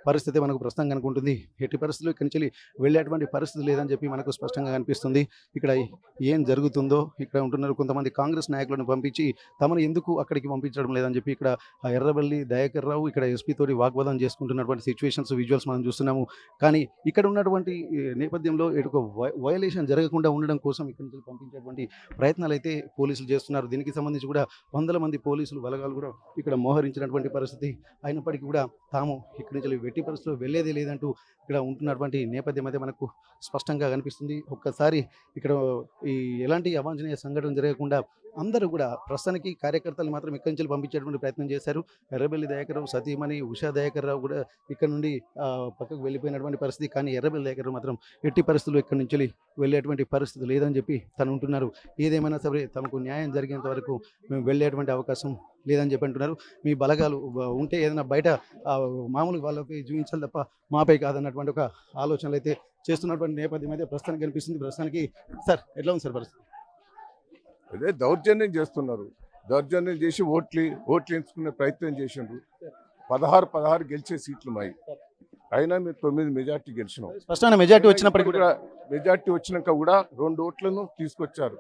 పరిస్థితి మనకు ప్రస్తుతం కనుకుంటుంది. ఎట్టి పరిస్థితుల్లో ఇక్కడి నుంచి వెళ్ళేటువంటి పరిస్థితి లేదని చెప్పి మనకు స్పష్టంగా కనిపిస్తుంది. ఇక్కడ ఏం జరుగుతుందో ఇక్కడ ఉంటున్నారు కొంతమంది కాంగ్రెస్ నాయకులను పంపించి తమను ఎందుకు అక్కడికి పంపించడం లేదని చెప్పి ఇక్కడ ఎర్రబెల్లి దయాకర్ రావు ఇక్కడ ఎస్పీ తోటి వాగ్వాదం చేసుకుంటున్నటువంటి సిచ్యువేషన్స్ విజువల్స్ మనం చూస్తున్నాము. కానీ ఇక్కడ ఉన్నటువంటి నేపథ్యంలో ఒక వయలేషన్ జరగకుండా ఉండడం కోసం ఇక్కడి నుంచి పంపించేటువంటి ప్రయత్నాలు అయితే పోలీసులు చేస్తున్నారు. దీనికి సంబంధించి కూడా వందల మంది పోలీసులు బలగాలు కూడా ఇక్కడ మోహరించినటువంటి పరిస్థితి. అయినప్పటికీ కూడా తాము ఇక్కడి నుంచి వెట్టి పరిస్థితుల్లో వెళ్ళేదే లేదంటూ ఇక్కడ ఉంటున్నటువంటి నేపథ్యం అయితే మనకు స్పష్టంగా కనిపిస్తుంది. ఒక్కసారి ఇక్కడ ఈ ఎలాంటి అవాంఛనీయ సంఘటన జరగకుండా అందరూ కూడా ప్రస్తుతానికి కార్యకర్తలు మాత్రం ఇక్కడి నుంచి పంపించేటువంటి ప్రయత్నం చేశారు. ఎర్రబెల్లి దయాకర్ రావు సతీమణి ఉషా దయాకర్ రావు కూడా ఇక్కడ నుండి పక్కకు వెళ్ళిపోయినటువంటి పరిస్థితి. కానీ ఎర్రబెల్లి దయాకర్ రావు మాత్రం ఎట్టి పరిస్థితుల్లో ఇక్కడి నుంచి వెళ్ళేటువంటి పరిస్థితి లేదని చెప్పి తను ఉంటున్నారు. ఏదేమైనా సరే తమకు న్యాయం జరిగేంత వరకు మేము వెళ్ళేటువంటి అవకాశం లేదని చెప్పి అంటున్నారు. మీ బలగాలు ఉంటే ఏదైనా బయట మామూలు వాళ్ళపై చూపించాలి తప్ప మాపై కాదన్నటువంటి ఒక ఆలోచనలు అయితే చేస్తున్నటువంటి నేపథ్యం అయితే ప్రస్తుతానికి కనిపిస్తుంది. ప్రస్తుతానికి సార్ ఎట్లా ఉంది సార్ పరిస్థితి? అదే దౌర్జన్యం చేస్తున్నారు. దౌర్జన్యం చేసి ఓట్లు ఎంచుకునే ప్రయత్నం చేసిండ్రు. 16 గెలిచే సీట్లు మాయి. అయినా మీరు 9 మెజార్టీ గెలిచినాం. స్పష్టమైన మెజార్టీ వచ్చినప్పటికీ కూడా మెజార్టీ వచ్చినాక కూడా 2 ఓట్లను తీసుకొచ్చారు.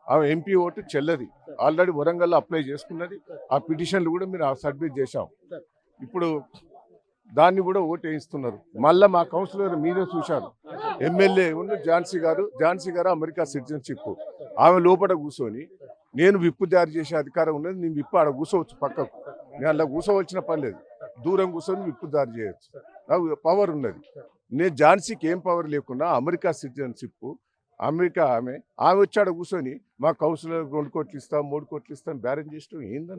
ఆమె ఎంపీ ఓటు చెల్లది. ఆల్రెడీ వరంగల్లో అప్లై చేసుకున్నది. ఆ పిటిషన్లు కూడా మీరు సబ్మిట్ చేశాం. ఇప్పుడు దాన్ని కూడా ఓటు వేయిస్తున్నారు. మళ్ళీ మా కౌన్సిలర్ మీరే చూశారు. ఎమ్మెల్యే ఉన్న ఝాన్సీ గారు అమెరికా సిటిజన్షిప్. ఆమె లోపల కూర్చొని నేను విప్పు జారీ చేసే అధికారం ఉన్నది, నేను విప్పు ఆడ కూర్చోవచ్చు పక్కకు, నేను అలా కూర్చోవలసిన పని లేదు, దూరం కూర్చొని విప్పు జారీ చేయొచ్చు, నాకు పవర్ ఉన్నది. నేను ఝాన్సీకి ఏం పవర్ లేకుండా అమెరికా సిటిజన్షిప్, ఆమె వచ్చి ఆడ కూర్చొని మా కౌన్సిలర్ 2 కోట్లు ఇస్తాం 3 కోట్లు ఇస్తాం బేరం చేస్తాం ఏందన్న